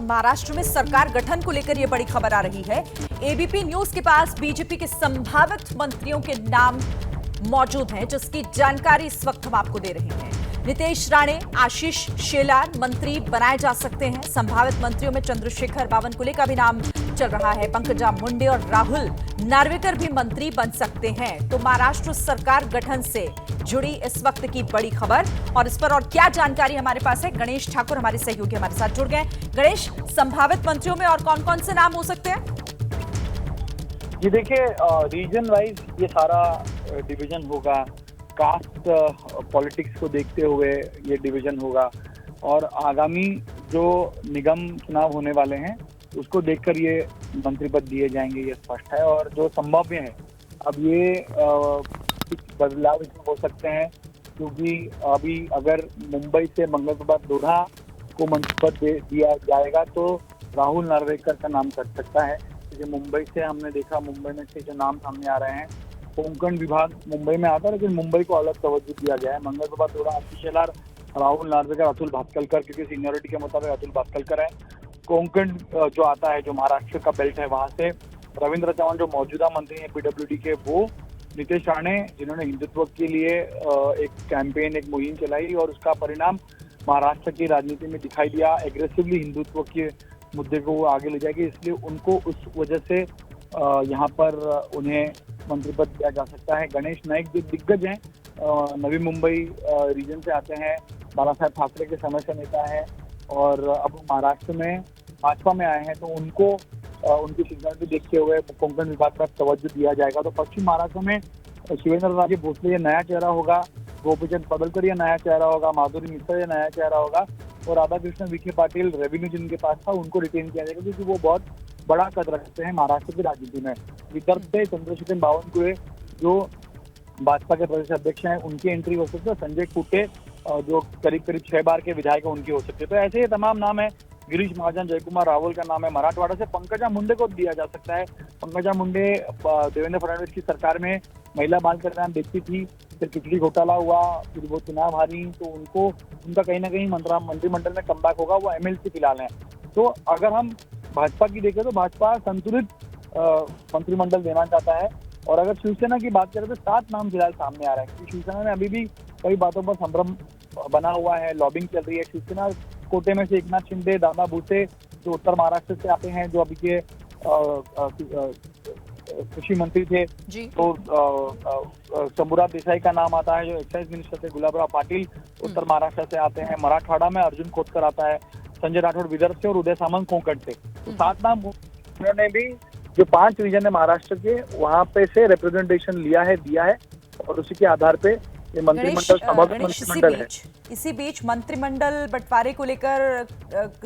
महाराष्ट्र में सरकार गठन को लेकर यह बड़ी खबर आ रही है। एबीपी न्यूज के पास बीजेपी के संभावित मंत्रियों के नाम मौजूद हैं, जिसकी जानकारी इस वक्त हम आपको दे रहे हैं। नितेश राणे, आशीष शेलार मंत्री बनाए जा सकते हैं। संभावित मंत्रियों में चंद्रशेखर बावनकुले का भी नाम चल रहा है। पंकजा मुंडे और राहुल नार्वेकर भी मंत्री बन सकते हैं। तो महाराष्ट्र सरकार गठन से जुड़ी इस वक्त की बड़ी खबर, और इस पर और क्या जानकारी हमारे पास है, गणेश ठाकुर हमारे सहयोगी हमारे साथ जुड़ गए। गणेश, संभावित मंत्रियों में और कौन कौन से नाम हो सकते हैं? जी देखिए, रीजन वाइज ये सारा डिवीजन होगा। कास्ट पॉलिटिक्स को देखते हुए ये डिवीजन होगा, और आगामी जो निगम चुनाव होने वाले हैं उसको देखकर ये मंत्री पद दिए जाएंगे, ये स्पष्ट है। और जो संभाव्य है, अब ये कुछ बदलाव इसमें हो सकते हैं, क्योंकि अभी अगर मुंबई से मंगल प्रभात लोढ़ा को मंत्री पद दिया जाएगा तो राहुल नार्वेकर का नाम कट सकता है। क्योंकि मुंबई से हमने देखा, मुंबई में से जो नाम सामने आ रहे हैं, कोंकण विभाग मुंबई में आता है, लेकिन मुंबई को अलग तवज्जो दिया गया है। मंगल प्रभात लोढ़ा, आशीष शेलार, राहुल नार्वेकर, अतुल भातखलकर, क्योंकि सीनियरिटी के मुताबिक अतुल भातखलकर है। कोंकण जो आता है, जो महाराष्ट्र का बेल्ट है, वहां से रविंद्र चौहान जो मौजूदा मंत्री हैं पीडब्ल्यूडी के, वो नितेश राणे जिन्होंने हिंदुत्व के लिए एक कैंपेन, एक मुहिम चलाई, और उसका परिणाम महाराष्ट्र की राजनीति में दिखाई दिया। एग्रेसिवली हिंदुत्व के मुद्दे को वो आगे ले जाएगी, इसलिए उनको उस वजह से यहाँ पर उन्हें मंत्री पद दिया जा सकता है। गणेश नाइक जो दिग्गज हैं, नवी मुंबई रीजन से आते हैं, बाला साहेब ठाकरे के समय से नेता है, और अब महाराष्ट्र में भाजपा में आए हैं, तो उनको उनकी सीनियरिटी देखते हुए कोंकण विभाग पर तवज्जो दिया जाएगा। तो पश्चिम महाराष्ट्र में शिवेंद्र राजे भोसले ये नया चेहरा होगा, गोपीचंद पडळकर ये नया चेहरा होगा, माधुरी मिश्रा ये नया चेहरा होगा, और राधाकृष्ण विखे पाटिल रेवेन्यू जिनके पास था उनको रिटेन किया जाएगा, क्योंकि वो बहुत बड़ा कद रखते हैं महाराष्ट्र की राजनीति में। विदर्भ से चंद्रशेखर बावनकुले जो भाजपा के प्रदेश अध्यक्ष हैं, उनकी एंट्री हो सकती है। संजय कुटे जो करीब 6 बार के विधायक उनकी हो सकती है। तो ऐसे ये तमाम नाम है। गिरीश महाजन, जयकुमार रावल का नाम है। मराठवाड़ा से पंकजा मुंडे को दिया जा सकता है। पंकजा मुंडे देवेंद्र फडणवीस की सरकार में महिला बाल कल्याण देखती थी, फिर खिचड़ी घोटाला हुआ, फिर वो चुनाव हारी, तो उनका कहीं ना कहीं मंत्रिमंडल में कमबैक होगा। वो एमएलसी फिलहाल है। तो अगर हम भाजपा की देखें तो भाजपा संतुलित मंत्रिमंडल देना चाहता है। और अगर शिवसेना की बात करें तो 7 नाम फिलहाल सामने आ रहे हैं, क्योंकि शिवसेना में अभी भी कई बातों पर संभ्रम बना हुआ है, लॉबिंग चल रही है। शिवसेना कोटे में से एकनाथ शिंदे, दादा भुसे जो उत्तर महाराष्ट्र से आते हैं, जो अभी के कृषि मंत्री थे, तो शंभूराज देसाई का नाम आता है, जो एक्साइज मिनिस्टर थे। गुलाबराव पाटिल उत्तर महाराष्ट्र से आते हैं। मराठवाड़ा में अर्जुन खोतकर आता है। संजय राठौड़ विदर्भ से, और उदय सामंत कोंकण से। तो 7 नाम उन्होंने भी जो 5 रीजन है महाराष्ट्र के, वहां पे से रिप्रेजेंटेशन लिया है, दिया है, और उसी के आधार पे ये मंत्रिमंडल संभावित मंत्रिमंडल है। इसी बीच मंत्रिमंडल बंटवारे को लेकर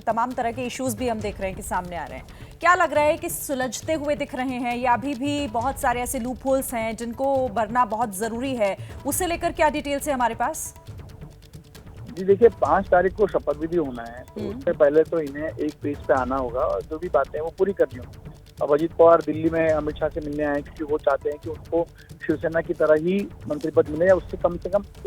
तमाम तरह के इश्यूज भी हम देख रहे हैं कि सामने आ रहे हैं। क्या लग रहा है कि सुलझते हुए दिख रहे हैं, या अभी भी बहुत सारे ऐसे लूप होल्स हैं जिनको भरना बहुत जरूरी है? उसे लेकर क्या डिटेल्स है हमारे पास? जी देखिए, 5 तारीख को शपथ विधि होना है, तो उससे पहले तो इन्हें एक पेज पे आना होगा और जो भी बातें हैं वो पूरी करनी होगी। अब अजीत पवार दिल्ली में अमित शाह से मिलने आए, क्योंकि वो चाहते हैं कि उनको शिवसेना की तरह ही मंत्री पद मिले, या उससे कम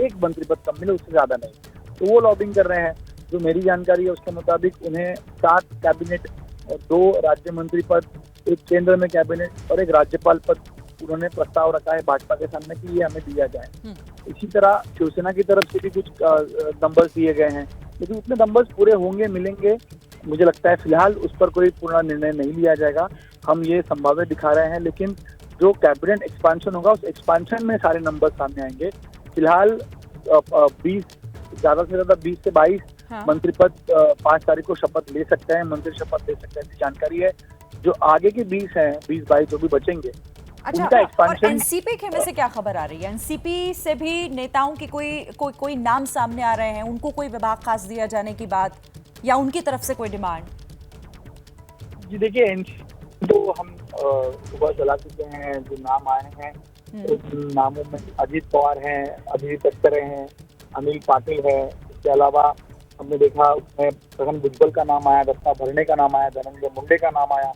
एक मंत्री पद कम मिले, उससे ज्यादा नहीं। तो वो लॉबिंग कर रहे हैं। जो मेरी जानकारी है उसके मुताबिक उन्हें 7 कैबिनेट और 2 राज्य मंत्री पद, एक केंद्र में कैबिनेट और एक राज्यपाल पद उन्होंने प्रस्ताव रखा है भाजपा के सामने कि ये हमें दिया जाए। इसी तरह शिवसेना की तरफ से भी कुछ नंबर्स दिए गए हैं, लेकिन उतने नंबर्स पूरे होंगे, मिलेंगे, मुझे लगता है फिलहाल उस पर कोई पूर्ण निर्णय नहीं लिया जाएगा। हम ये संभावना दिखा रहे हैं, लेकिन जो कैबिनेट एक्सपांशन होगा उस एक्सपांशन में सारे नंबर सामने आएंगे। फिलहाल 20 ज्यादा से ज्यादा 20 से 22 मंत्री पद 5 तारीख को शपथ ले सकते हैं, मंत्री शपथ ले सकते हैं, ऐसी जानकारी है। जो आगे के 20 हैं, 20-22 जो भी बचेंगे। अच्छा, और एनसीपी के में से क्या खबर आ रही है? एनसीपी से भी नेताओं की कोई नाम सामने आ रहे हैं? उनको कोई विभाग खास दिया जाने की बात, या उनकी तरफ से कोई डिमांड? जी देखिए, एनसीपी तो हम सुबह चला चुके हैं। जो नाम आए हैं उन नामों में अजीत पवार हैं, अभिजीत तटकरे हैं, अनिल पाटिल है। इसके अलावा हमने देखा उसमें छगन भुजबल का नाम आया, दत्ता भरणे का नाम आया, धनंजय मुंडे का नाम आया,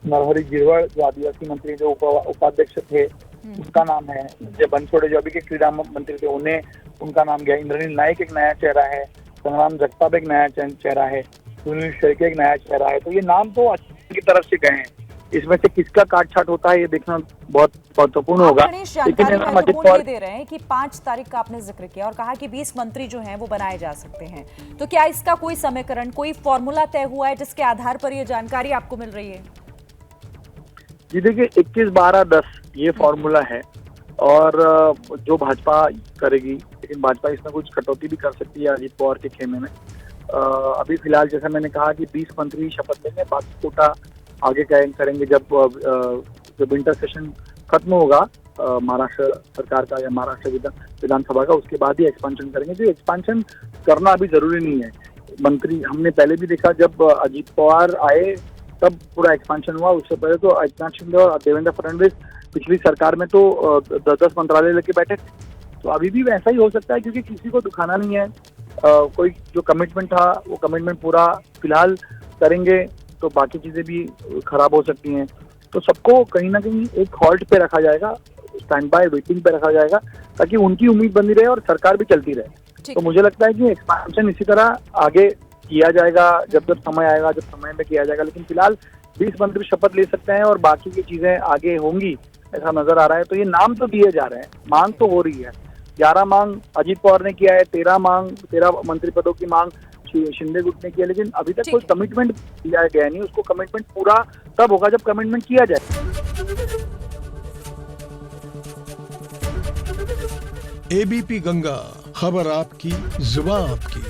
नरहरि गिरवल जो आदिवासी मंत्री जो उपाध्यक्ष थे उनका नाम है, जो बनसोड़े जो अभी के क्रीड़ा मंत्री थे उन्हें उनका नाम गया। इंद्रनील नाइक एक नया चेहरा है, संग्राम जगताप एक नया चेहरा है। सुनील शेरके एक नया चेहरा है, तो ये नाम तो अच्छी की तरफ से गए हैं। इसमें से किसका काट छाट होता है ये देखना बहुत महत्वपूर्ण होगा। गणेश जानकारी महत्वपूर्ण ये दे रहे हैं कि 5 तारीख का आपने जिक्र किया और कहा कि 20 मंत्री जो हैं वो बनाए जा सकते हैं, तो क्या इसका कोई समीकरण, कोई फॉर्मूला तय हुआ है जिसके आधार पर ये जानकारी आपको मिल रही है? जी देखिए, 21-12-10 ये फॉर्मूला है और जो भाजपा करेगी, लेकिन भाजपा इसमें कुछ कटौती भी कर सकती है अजीत पवार के खेमे में। अभी फिलहाल जैसा मैंने कहा कि 20 मंत्री शपथ लेंगे, बाकी कोटा आगे करेंगे जब विंटर सेशन खत्म होगा महाराष्ट्र सरकार का या महाराष्ट्र विधानसभा का, उसके बाद ही एक्सपेंशन करेंगे। जो एक्सपेंशन करना अभी जरूरी नहीं है। मंत्री हमने पहले भी देखा, जब अजीत पवार आए तब पूरा एक्सपेंशन हुआ, उससे पहले तो एकनाथ शिंदे और देवेंद्र फडणवीस पिछली सरकार में तो 10-10 मंत्रालय लेके बैठे थे। तो अभी भी वैसा ही हो सकता है, क्योंकि किसी को दुखाना नहीं है। कोई जो कमिटमेंट था वो कमिटमेंट पूरा फिलहाल करेंगे तो बाकी चीजें भी खराब हो सकती हैं। तो सबको कहीं ना कहीं एक हॉल्ट पे रखा जाएगा, स्टैंड बाय वेटिंग पे रखा जाएगा, ताकि उनकी उम्मीद बनी रहे और सरकार भी चलती रहे। तो मुझे लगता है कि एक्सपेंशन इसी तरह आगे किया जाएगा जब समय आएगा, जब समय में किया जाएगा। लेकिन फिलहाल 20 मंत्री शपथ ले सकते हैं और बाकी की चीजें आगे होंगी, ऐसा नजर आ रहा है। तो ये नाम तो दिए जा रहे हैं, मांग तो हो रही है। 11 मांग अजीत पवार ने किया है, 13 मंत्री पदों की मांग शिंदे गुट ने किया, लेकिन अभी तक कोई कमिटमेंट दिया गया नहीं। उसको कमिटमेंट पूरा तब होगा जब कमिटमेंट किया जाए। एबीपी गंगा, खबर आपकी, जुबान आपकी।